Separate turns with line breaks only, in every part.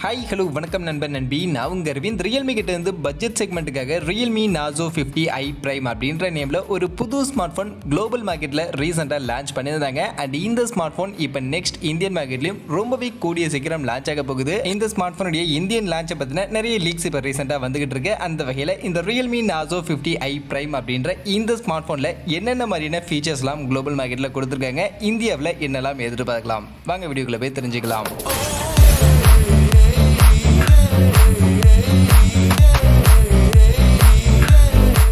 Hi hello வணக்கம் நண்பர் நண்பி நான் உங்கள் அரவிந்த். ரியல்மி கிட்ட இருந்து budget செக்மெண்ட்டுக்காக Realme Narzo 50i Prime அப்படின்ற நேமில் ஒரு புது ஸ்மார்ட் ஃபோன் குளோபல் மார்க்கெட்டில் ரீசெண்டாக லான்ச் பண்ணியிருந்தாங்க. அண்ட் இந்த ஸ்மார்ட் ஃபோன் இப்போ நெக்ஸ்ட் இந்தியன் மார்க்கெட்லையும் ரொம்பவே கூடிய சீக்கிரம் லான்ச் ஆக போகுது. இந்த ஸ்மார்ட் ஃபோனுடைய இந்தியன் லான்ச்சை பற்றின நிறைய லீக்ஸ் இப்போ ரீசெண்டாக வந்துகிட்டு இருக்கு. அந்த வகையில் இந்த Realme Narzo 50i Prime அப்படின்ற இந்த ஸ்மார்ட் ஃபோனில் என்னென்ன மாதிரியான ஃபீச்சர்ஸ்லாம் குளோபல் மார்க்கெட்டில் கொடுத்துருக்காங்க, இந்தியாவில் என்னெல்லாம் எதிர்பார்க்கலாம், வாங்க வீடியோக்குள்ள போய் தெரிஞ்சுக்கலாம்.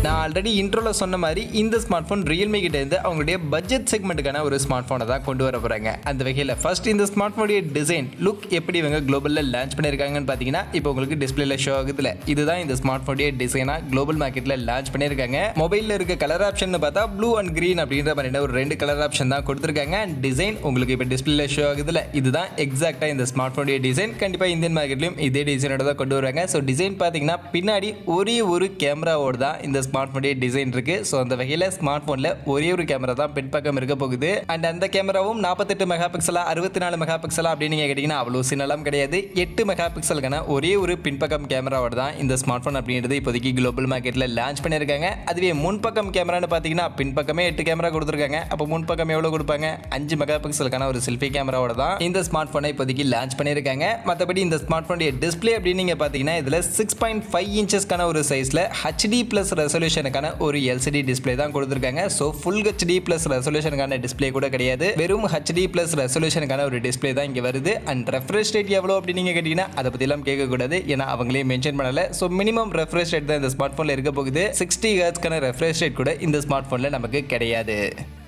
நான் ஆல்ரெடி இன்ட்ரோவில் சொன்ன மாதிரி இந்த ஸ்மார்ட் ஃபோன் ரியல்மி கிட்ட இருந்து அவங்களுடைய பட்ஜெட் செக்மெண்ட்டுக்கான ஒரு ஸ்மார்ட் ஃபோனை தான் கொண்டு வர போகிறாங்க. அந்த வகையில் ஃபர்ஸ்ட் இந்த ஸ்மார்ட் ஃபோனுடைய டிசைன் லுக் எப்படி இவங்க குளோபலில் லான்ச் பண்ணியிருக்காங்கன்னு பார்த்தீங்கன்னா இப்போ உங்களுக்கு டிஸ்பிளேல ஷோ ஆகுதுல, இதுதான் இந்த ஸ்மார்ட் ஃபோனுடைய டிசைனாக குளோபல் மார்க்கெட்டில் லான்ச் பண்ணியிருக்காங்க. மொபைலில் இருக்க கலர் ஆப்ஷன் பார்த்தா ப்ளூ அண்ட் கிரீன் அப்படின்ற மாதிரி ஒரு ரெண்டு கலர் ஆப்ஷன் தான் கொடுத்துருக்காங்க. அண்ட் டிசைன் உங்களுக்கு இப்போ டிஸ்பிளேல ஷோ ஆகுதுல, இதுதான் எக்ஸாக்டாக இந்த ஸ்மார்ட் ஃபோனுடைய டிசைன். கண்டிப்பாக இந்தியன் மார்க்கெட்லையும் இதே டிசைனோட தான் கொண்டு வருவாங்க. ஸோ டிசைன் பார்த்தீங்கன்னா பின்னாடி ஒரே ஒரு கேமராவோட தான் இந்த ஸ்மார்ட் ஃபோனுடைய டிசைன் இருக்கு. ஸோ அந்த வகையில் ஸ்மார்ட் ஃபோனில் ஒரே ஒரு கேமரா தான் பின்பக்கம் இருக்க போகுது. அண்ட் அந்த கேமராவும் 48 மெகா பிக்சலா 64 மெகா பிக்சலா அப்படின்னு நீங்கள் கேட்டிங்கன்னா அவ்வளோ சின்னலாம் கிடையாது. 8 மெகா பிக்சலுக்கான ஒரே ஒரு பின்பக்கம் கேமராவோட தான் இந்த ஸ்மார்ட் ஃபோன் அப்படின்றது இப்போதைக்கு குளோபல் மார்க்கெட்டில் லான்ச் பண்ணியிருக்காங்க. அதுவே முன்பக்கம் கேமரான்னு பார்த்தீங்கன்னா பின்பக்கமே 8 கேமரா கொடுத்துருக்காங்க. அப்போ முன்பக்கம் எவ்வளோ கொடுப்பாங்க? 5 மெகா பிக்சலுக்கான ஒரு செல்ஃபி கேமராவோட தான் இந்த ஸ்மார்ட் ஃபோனை இப்போதைக்கு லான்ச் பண்ணியிருக்காங்க. மற்றபடி இந்த ஸ்மார்ட் ஃபோனுடைய டிஸ்பிளே அப்படின்னு நீங்கள் பார்த்தீங்கன்னா இதில் 6.5 இன்ச்சஸ்க்கான ஒரு சைஸில் HD ப்ளஸ் ரெசல்யூஷனுக்கான ஒரு LCD டிஸ்பிளே தான் கொடுத்திருக்காங்க. சோ ஃபுல் HD பிளஸ் ரெசல்யூஷனுக்கான டிஸ்பிளே கூட கிடையாது, வெறும் HD பிளஸ் ரெசல்யூஷனுக்கான ஒரு டிஸ்பிளே தான் இங்க வருது. அண்ட் ரெஃப்ரெஷ் ரேட் எவ்வளவு அப்படி நீங்க கேட்டீங்கன்னா அதை பத்தி எல்லாம் கேட்க கூடாது, ஏன்னா அவங்களே மென்ஷன் பண்ணல. சோ மினிமம் ரெஃப்ரெஷ் ரேட் தான் இந்த ஸ்மார்ட் போன்ல இருக்க போகுது. 60 ஹெர்ட்ஸ்க்கான ரெஃப்ரெஷ் ரேட் கூட இந்த ஸ்மார்ட் போன்ல நமக்கு கிடையாது.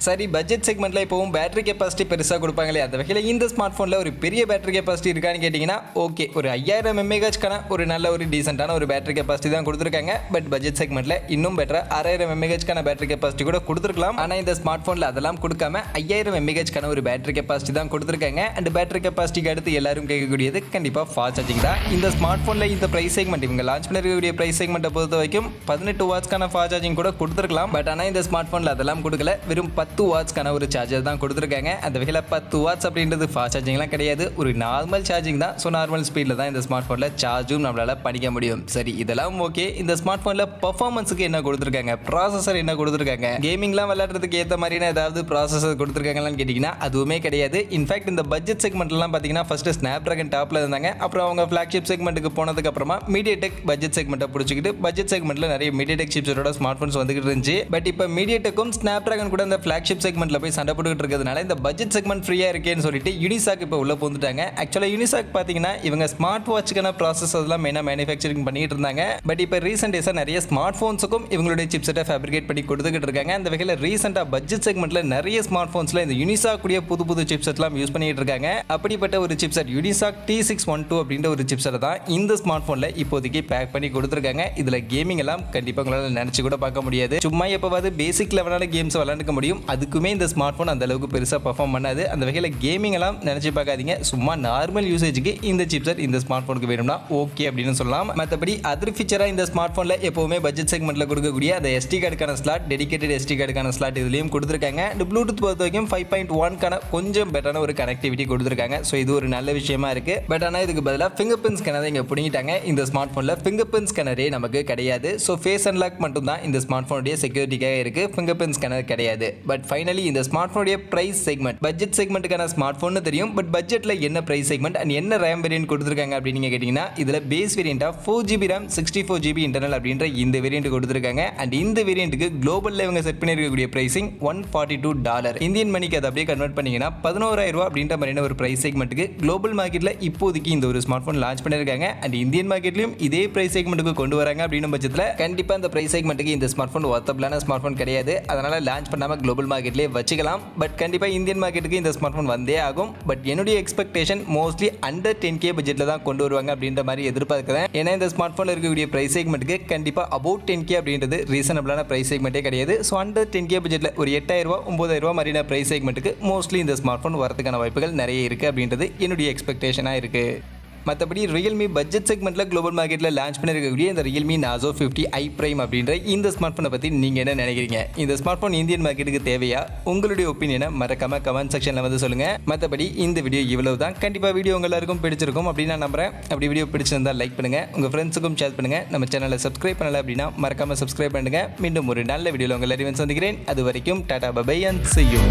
சரி, பட்ஜெட் செக்மெண்ட்ல இப்போவும் பேட்டரி கெப்பாசிட்டி பெருசாக கொடுப்பாங்களே, அந்த வகையில் இந்த ஸ்மார்ட் ஃபோனில் ஒரு பெரிய பேட்டரி கெப்பாசிட்டி இருக்கான்னு கேட்டிங்கன்னா ஓகே, ஒரு 5000 mAhக்கான ஒரு நல்ல ஒரு டீசென்டான ஒரு பேட்டரி கெப்பாசிட்டி தான் கொடுத்துருக்காங்க. பட் பட்ஜெட் செக்மெண்ட்ல இன்னும் பெட்டரா 6000 mAhக்கான பேட்டரி கெப்பாசிட்டி கூட கொடுத்துருக்கலாம். ஆனால் இந்த ஸ்மார்ட் ஃபோனில் அதெல்லாம் கொடுக்காம 5000 mAhக்கான ஒரு பேட்டரி கெப்பாசிட்டி தான் கொடுத்துருக்காங்க. அண்ட் பேட்டரி கெப்பாசிட்டிக்கு அடுத்து எல்லாரும் கேட்கக்கூடியது கண்டிப்பாக ஃபாஸ்ட் சார்ஜிங் தான். இந்த ஸ்மார்ட் ஃபோனில் இந்த பிரைஸ் செக்மெண்ட் இவங்க லான்ச் பண்ணிருக்கக்கூடிய பிரைஸ் செக்மெண்ட்டை பொறுத்த வரைக்கும் 18 வாட்ஸ்க்கான ஃபாஸ்ட் சார்ஜிங் கூட கொடுத்துருக்கலாம். பட் ஆனால் இந்த ஸ்மார்ட் ஃபோனில் அதெல்லாம் கொடுக்கல, வெறும் 10 வாட்ஸ்க்கான ஒரு சார்ஜர் தான் கொடுத்துருக்காங்க. அந்த வகையில் 10 வாட்ஸ் அப்படின்றது ஃபாஸ்ட் சார்ஜிங்லாம் கிடையாது, ஒரு நார்மல் சார்ஜிங் தான். ஸோ நார்மல் ஸ்பீடில் தான் இந்த ஸ்மார்ட் ஃபோனில் சார்ஜும் நம்மளால் பண்ணிக்க முடியும். சரி, இதெல்லாம் ஓகே. இந்த ஸ்மார்ட் ஃபோனில் பர்ஃபார்மன்ஸுக்கு என்ன கொடுத்துருக்காங்க, ப்ராசஸர் என்ன கொடுத்துருக்காங்க, கேமிங்லாம் விளையாடுறதுக்கு ஏற்ற மாதிரியான ஏதாவது ப்ராசஸர் கொடுத்துருக்காங்களான்னு கேட்டிங்கன்னா அதுவுமே கிடையாது. இன்ஃபேக்ட் இந்த பட்ஜெட் செக்மெண்ட்லாம் பார்த்தீங்கன்னா ஃபர்ஸ்ட் ஸ்னாப்ட்ராகன் டாப்பில் இருந்தாங்க. அப்புறம் அவங்க ஃப்ளாக்ஷிப் செக்மெண்ட்டுக்கு போனதுக்கு அப்புறமா மீடியாடெக் பட்ஜெட் செக்மெண்ட்டை பிடிச்சிக்கிட்டு பட்ஜெட் செக்மெண்ட்டில் நிறைய மீடியாடெக் சிப்ஸோட ஸ்மார்ட் ஃபோன்ஸ் வந்துகிட்டு இருந்துச்சு. பட் இப்போ மீடியாடெக்கும் ஸ்னாப்ட்ராகன் கூட இந்த ஃப்ளாக்ஷிப் செக்மெண்ட்டில் போய் சண்டை போட்டுக்கிட்டு இருக்கிறதுனால இந்த பட்ஜெட் செக்மெண்ட் ஃப்ரீயா இருக்கேன்னு சொல்லிட்டு யூனிசாக் இப்போ உள்ள போந்துட்டாங்க. ஆக்சுவலாக யூனிசாக் பார்த்தீங்கன்னா இவங்க ஸ்மார்ட் வாட்சுக்கான ப்ராசஸர்லாம் மெயினாக மேனுஃபேக்சரிங் பண்ணிட்டு இருந்தாங்க. பட் இப்போ ரீசெண்ட் டேஸாக நிறைய ஸ்மார்ட் ஃபோன்ஸுக்கும் இவங்களுடைய சிப்செட்டை ஃபேப்ரிகேட் பண்ணி கொடுத்துக்கிட்டு இருக்காங்க. அந்த வகையில் ரீசெண்டாக பட்ஜெட் செக்மெண்ட்டில் நிறைய ஸ்மார்ட் ஃபோன்ஸில் இந்த யூனிசாக் கூடிய புது புது சிப்செட்லாம் யூஸ் பண்ணிட்டு இருக்காங்க. அப்படிப்பட்ட ஒரு சிப்செட் யூனிசாக் T612 அப்படின்ற ஒரு சிப்செட் தான் இந்த ஸ்மார்ட் ஃபோனில் இப்போதைக்கு பேக் பண்ணி கொடுத்துருக்காங்க. இதில் கேமிங் எல்லாம் கண்டிப்பாக உங்களால் நினச்சி கூட பார்க்க முடியாது. சும்மா எப்போவாது பேசிக் லெவலான கேம்ஸ் விளையாண்டுக்க முடியும், அதுக்குமே இந்த ஸ்மார்ட் ஃபோன் அந்த அளவுக்கு பெருசாக பர்ஃபார்ம் பண்ணாது. அந்த வகையில் கேமிங் எல்லாம் நினச்சி பார்க்காதீங்க, சும்மா நார்மல் யூசேஜுக்கு இந்த சிப்செட் இந்த ஸ்மார்ட் ஃபோனுக்கு வேணும்னா ஓகே அப்படின்னு சொல்லலாம். மற்றபடி அதர் ஃபீச்சராக இந்த ஸ்மார்ட் ஃபோனில் எப்போவுமே பட்ஜெட் செக்மெண்ட்டில் கொடுக்கக்கூடிய அந்த SD கார்டுக்கான ஸ்லாட், டெடிகேட்டட் SD கார்டுக்கான ஸ்லாட் இதுலேயும் கொடுத்துருக்காங்க. இந்த ப்ளூடூத் பொறுத்த வரைக்கும் 5.1க்கான கொஞ்சம் பெட்டரான ஒரு கனெக்டிவிட்டி கொடுத்துருக்காங்க. ஸோ இது ஒரு நல்ல விஷயமா இருக்கு. பட் ஆனால் இதுக்கு பதிலாக ஃபிங்கர் பிரிண்ட் ஸ்கேனர் இங்கே பிடிங்கிட்டாங்க. இந்த ஸ்மார்ட் ஃபோனில் ஃபிங்கர் பிரிண்ட் ஸ்கேனரே நமக்கு கிடையாது. ஸோ ஃபேஸ் அன்லாக் மட்டும் தான் இந்த ஸ்மார்ட் ஃபோனுடைய செக்யூரிட்டிக்காக இருக்கு, ஃபிங்கர் பிரிண்ட் ஸ்கேனர் கிடையாது. பட் ஃபைனலி இந்த ஸ்மார்ட் ஃபோனுடைய பிரைஸ் செக்மெண்ட் பட்ஜெட் செக்மெண்ட்டுக்கான ஸ்மார்ட் ஃபோன் தெரியும். பட் பட்ஜெட்ல என்ன பிரைஸ் செக்மெண்ட் அண்ட் என்ன ரேம் வேரியன்ட் கொடுத்துருக்காங்க அப்படின்னு நீங்க கேட்டீங்கன்னா இதுல base வேரியண்டா 4GB RAM 64GB internal அப்படின்ற இந்த வேரியன்ட் கொடுத்துருக்காங்க. அண்ட் இந்த வேரியன்ட்டுக்கு குளோபல்ல இவங்க செட் பண்ணிருக்கக்கூடிய பிரைசிங் $142. இந்தியன் மணிக்கு அதை அப்படியே கன்வெர்ட் பண்ணீங்கன்னா 11,000 ரூபாய் அப்படின்ற மாதிரியான ஒரு பிரைஸ் செக்மெண்ட்டுக்கு குளோபல் மார்க்கெட்ல இப்போதைக்கு இந்த ஒரு ஸ்மார்ட் ஃபோன் லான்ச் பண்ணிருக்காங்க. அண்ட் இந்தியன் மார்க்கெட்லயும் இதே பிரைஸ் செக்மெண்ட்டுக்கு கொண்டு வராங்க அப்படின்ற பட்சத்தில் கண்டிப்பா இந்த பிரைஸ் செக்மெண்ட்டுக்கு இந்த ஸ்மார்ட் ஃபோன் ஒர்த்தபிளான ஸ்மார்ட் ஃபோன் கிடையாது. அதனால லான்ச் பண்ணாம குளோபல் மார்க்கெட்லேயே வச்சுக்கலாம். பட் கண்டிப்பா இந்தியன் மார்க்கெட்டுக்கு இந்த ஸ்மார்ட் ஃபோன் வந்தே ஆகும். பட் என்னுடைய எக்ஸ்பெக்டேஷன் மோஸ்ட்லி அண்டர் 10K பட்ஜெட்ல தான் கொண்டு வருவாங்க அப்படின்ற மாதிரி எதிர்பார்க்கிறேன். ஏன்னா இந்த ஸ்மார்ட் ஃபோன்ல இருக்கக்கூடிய பிரைஸ் செக்மெண்ட்டுக்கு கண்டிப்பா அபவுட் 10K அப்படின்றது ரீசனபிளான பிரைஸ் செக்மெண்ட்டே கிடையாது. ஸோ அண்டர் 10K பட்ஜெட்ல ஒரு 8,000 ரூபாய் 9,000 ரூபாய் மாதிரியான பிரைஸ் செக்மெண்ட்டுக்கு மோஸ்ட்லி இந்த ஸ்மார்ட் ஃபோன் வரதுக்கான வாய்ப்புகள் நிறைய இருக்கு அப்படின்றது என்னுடைய எக்ஸ்பெக்டேஷனா இருக்கு. மற்றபடி ரியல்மி பட்ஜெட் செக்மெண்ட்டில் குளோபல் மார்க்கெட்டில் லான்ச் பண்ணியிருக்கக்கூடிய இந்த ரியல்மி நாசோ 50i பிரைம் அப்படின்ற இந்த ஸ்மார்ட் ஃபோனை பற்றி நீங்கள் என்ன நினைக்கிறீங்க? இந்த ஸ்மார்ட் ஃபோன் இந்தியன் மார்க்கெட்டுக்கு தேவையா? உங்களுடைய ஒப்பீனியனை மறக்காம கமெண்ட் செக்ஷனில் வந்து சொல்லுங்கள். மற்றபடி இந்த வீடியோ இவ்வளவு தான். கண்டிப்பாக வீடியோ உங்க எல்லாருக்கும் பிடிச்சிருக்கும் அப்படின்னு நான் நம்புறேன். அப்படி வீடியோ பிடிச்சிருந்தால் லைக் பண்ணுங்கள், உங்கள் ஃப்ரெண்ட்ஸுக்கும் ஷேர் பண்ணுங்கள். நம்ம சேனலை சப்ஸ்கிரைப் பண்ணலை அப்படின்னா மறக்காமல் சப்ஸ்கிரைப் பண்ணுங்கள். மீண்டும் ஒரு நல்ல வீடியோவில் உங்கள் எல்லாரையும் சந்திக்கிறேன். அது வரைக்கும் tata bye and see you.